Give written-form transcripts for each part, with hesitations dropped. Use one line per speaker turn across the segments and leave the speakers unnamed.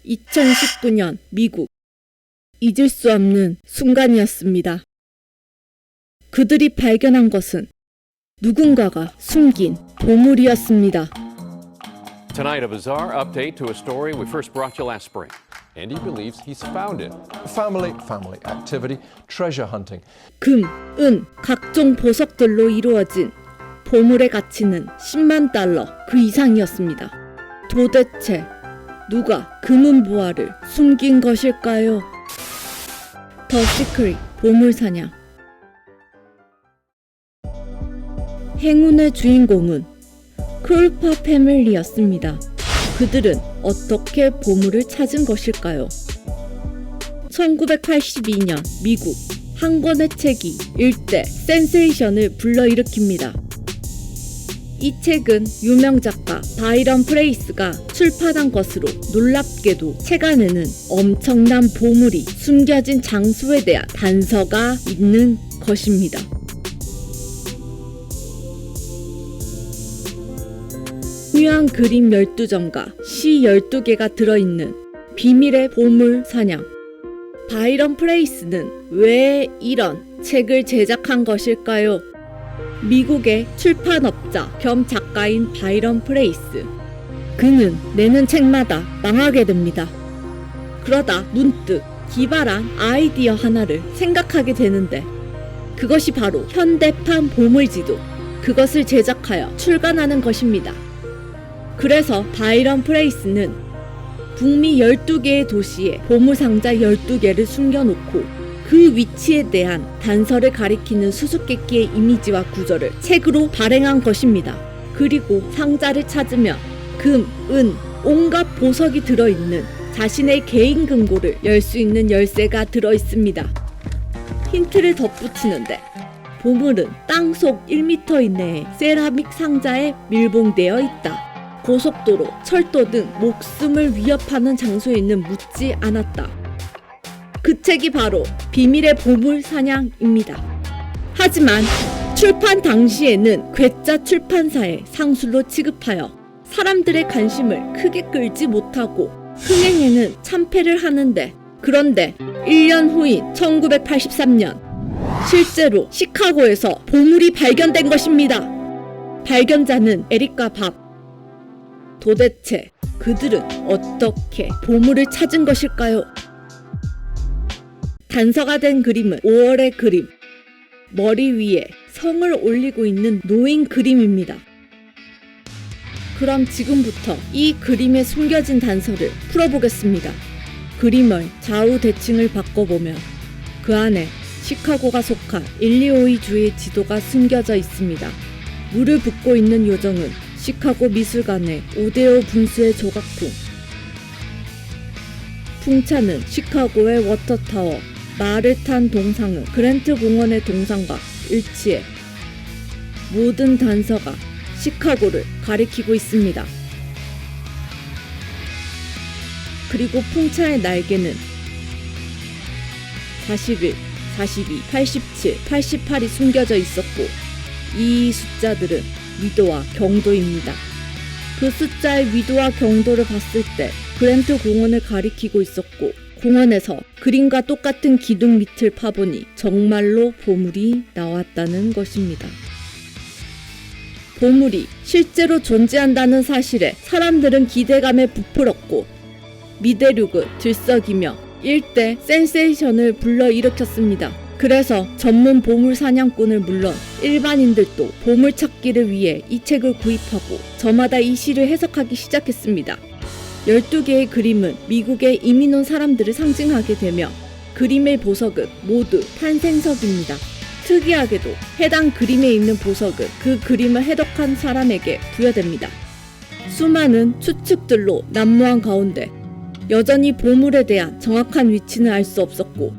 2019년 미국. 잊을 수 없는 순간이었습니다. 그들이 발견한 것은 누군가가 숨긴 보물이었습니다.
Tonight, a bizarre update to a story we first brought you last spring. Andy believes he's found it.
Family activity, treasure hunting.
금, 은, 각종 보석들로 이루어진 보물의 가치는 10만 달러 그 이상이었습니다. 도대체 누가 금은보화를 숨긴 것일까요? 더 시크릿 보물사냥. 행운의 주인공은 크루퍼 패밀리였습니다. 그들은 어떻게 보물을 찾은 것일까요? 1982년 미국. 한 권의 책이 일대 센세이션을 불러일으킵니다. 이 책은 유명 작가 바이런 프레이스가 출판한 것으로 놀랍게도 책 안에는 엄청난 보물이 숨겨진 장소에 대한 단서가 있는 것입니다. 화려한 그림 12점과 시 12개가 들어있는 비밀의 보물 사냥. 바이런 프레이스는 왜 이런 책을 제작한 것일까요? 미국의 출판업자 겸 작가인 바이런 프레이스. 그는 내는 책마다 망하게 됩니다. 그러다 문득 기발한 아이디어 하나를 생각하게 되는데 그것이 바로 현대판 보물지도. 그것을 제작하여 출간하는 것입니다. 그래서 바이런 프레이스는 북미 12개의 도시에 보물상자 12개를 숨겨놓고 그 위치에 대한 단서를 가리키는 수수께끼의 이미지와 구절을 책으로 발행한 것입니다. 그리고 상자를 찾으면 금, 은, 온갖 보석이 들어있는 자신의 개인 금고를 열 수 있는 열쇠가 들어있습니다. 힌트를 덧붙이는데 보물은 땅속 1m 이내의 세라믹 상자에 밀봉되어 있다. 고속도로, 철도 등 목숨을 위협하는 장소에는 묻지 않았다. 그 책이 바로 비밀의 보물 사냥입니다. 하지만 출판 당시에는 괴짜 출판사의 상술로 취급하여 사람들의 관심을 크게 끌지 못하고 흥행에는 참패를 하는데, 그런데 1년 후인 1983년 실제로 시카고에서 보물이 발견된 것입니다. 발견자는 에릭과 밥. 도대체 그들은 어떻게 보물을 찾은 것일까요? 단서가 된 그림은 5월의 그림. 머리 위에 성을 올리고 있는 노인 그림입니다. 그럼 지금부터 이 그림에 숨겨진 단서를 풀어보겠습니다. 그림을 좌우 대칭을 바꿔보면 그 안에 시카고가 속한 일리노이 주의 지도가 숨겨져 있습니다. 물을 붓고 있는 요정은 시카고 미술관의 오데오 분수의 조각품. 풍차는 시카고의 워터타워. 말을 탄 동상은 그랜트 공원의 동상과 일치해 모든 단서가 시카고를 가리키고 있습니다. 그리고 풍차의 날개는 41, 42, 87, 88이 숨겨져 있었고 이 숫자들은 위도와 경도입니다. 그 숫자의 위도와 경도를 봤을 때 그랜트 공원을 가리키고 있었고 공원에서 그림과 똑같은 기둥 밑을 파보니 정말로 보물이 나왔다는 것입니다. 보물이 실제로 존재한다는 사실에 사람들은 기대감에 부풀었고 미대륙을 들썩이며 일대 센세이션을 불러일으켰습니다. 그래서 전문 보물 사냥꾼을 물론 일반인들도 보물 찾기를 위해 이 책을 구입하고 저마다 이 시를 해석하기 시작했습니다. 12개의 그림은 미국에 이민 온 사람들을 상징하게 되며 그림의 보석은 모두 탄생석입니다. 특이하게도 해당 그림에 있는 보석은 그 그림을 해독한 사람에게 부여됩니다. 수많은 추측들로 난무한 가운데 여전히 보물에 대한 정확한 위치는 알 수 없었고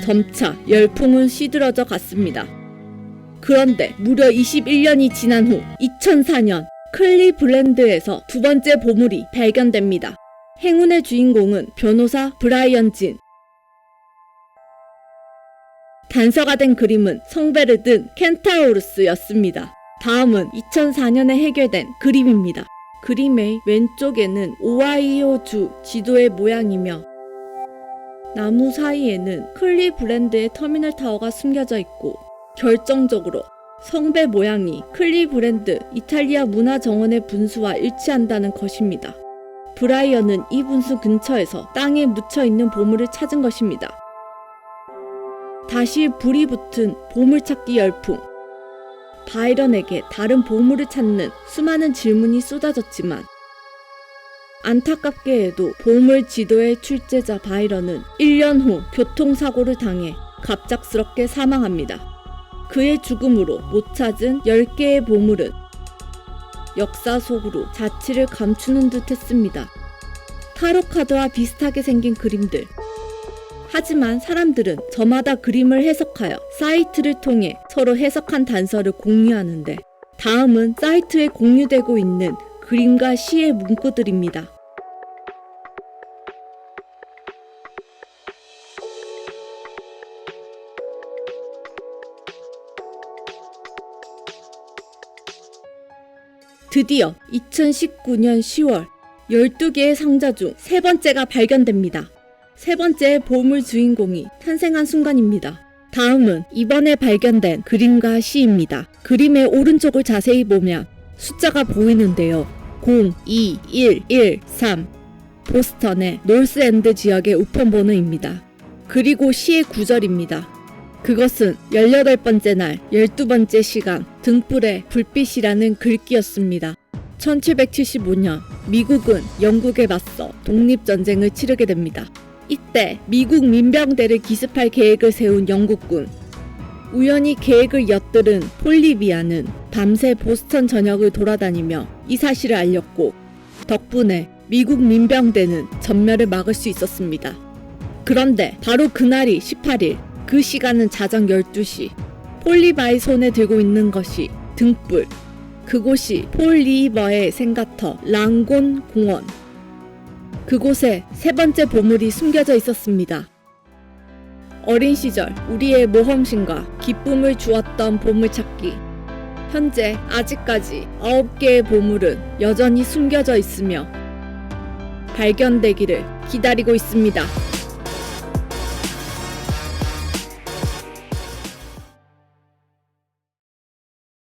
점차 열풍은 시들어져 갔습니다. 그런데 무려 21년이 지난 후 2004년 클리블랜드에서 두 번째 보물이 발견됩니다. 행운의 주인공은 변호사 브라이언 진. 단서가 된 그림은 성배를 든 켄타우루스였습니다. 다음은 2004년에 해결된 그림입니다. 그림의 왼쪽에는 오하이오주 지도의 모양이며 나무 사이에는 클리브랜드의 터미널 타워가 숨겨져 있고 결정적으로 성배 모양이 클리브랜드 이탈리아 문화정원의 분수와 일치한다는 것입니다. 브라이언은 이 분수 근처에서 땅에 묻혀있는 보물을 찾은 것입니다. 다시 불이 붙은 보물찾기 열풍. 바이런에게 다른 보물을 찾는 수많은 질문이 쏟아졌지만 안타깝게에도 보물 지도의 출제자 바이런은 1년 후 교통사고를 당해 갑작스럽게 사망합니다. 그의 죽음으로 못 찾은 10개의 보물은 역사 속으로 자취를 감추는 듯 했습니다. 타로카드와 비슷하게 생긴 그림들. 하지만 사람들은 저마다 그림을 해석하여 사이트를 통해 서로 해석한 단서를 공유하는데 다음은 사이트에 공유되고 있는 그림과 시의 문구들입니다. 드디어 2019년 10월 12개의 상자 중 세 번째가 발견됩니다. 세 번째의 보물 주인공이 탄생한 순간입니다. 다음은 이번에 발견된 그림과 시입니다. 그림의 오른쪽을 자세히 보면 숫자가 보이는데요. 0, 2, 1, 1, 3 보스턴의 놀스엔드 지역의 우편번호입니다. 그리고 시의 구절입니다. 그것은 18번째 날 12번째 시간 등불에 불빛이라는 글귀였습니다. 1775년 미국은 영국에 맞서 독립전쟁을 치르게 됩니다. 이때 미국 민병대를 기습할 계획을 세운 영국군. 우연히 계획을 엿들은 폴리비아는 밤새 보스턴 전역을 돌아다니며 이 사실을 알렸고 덕분에 미국 민병대는 전멸을 막을 수 있었습니다. 그런데 바로 그날이 18일, 그 시간은 자정 12시. 폴리바의 손에 들고 있는 것이 등불. 그곳이 폴 리버의 생가터 랑곤 공원. 그곳에 세 번째 보물이 숨겨져 있었습니다. 어린 시절 우리의 모험심과 기쁨을 주었던 보물찾기. 현재 아직까지 9개의 보물은 여전히 숨겨져 있으며 발견되기를 기다리고 있습니다.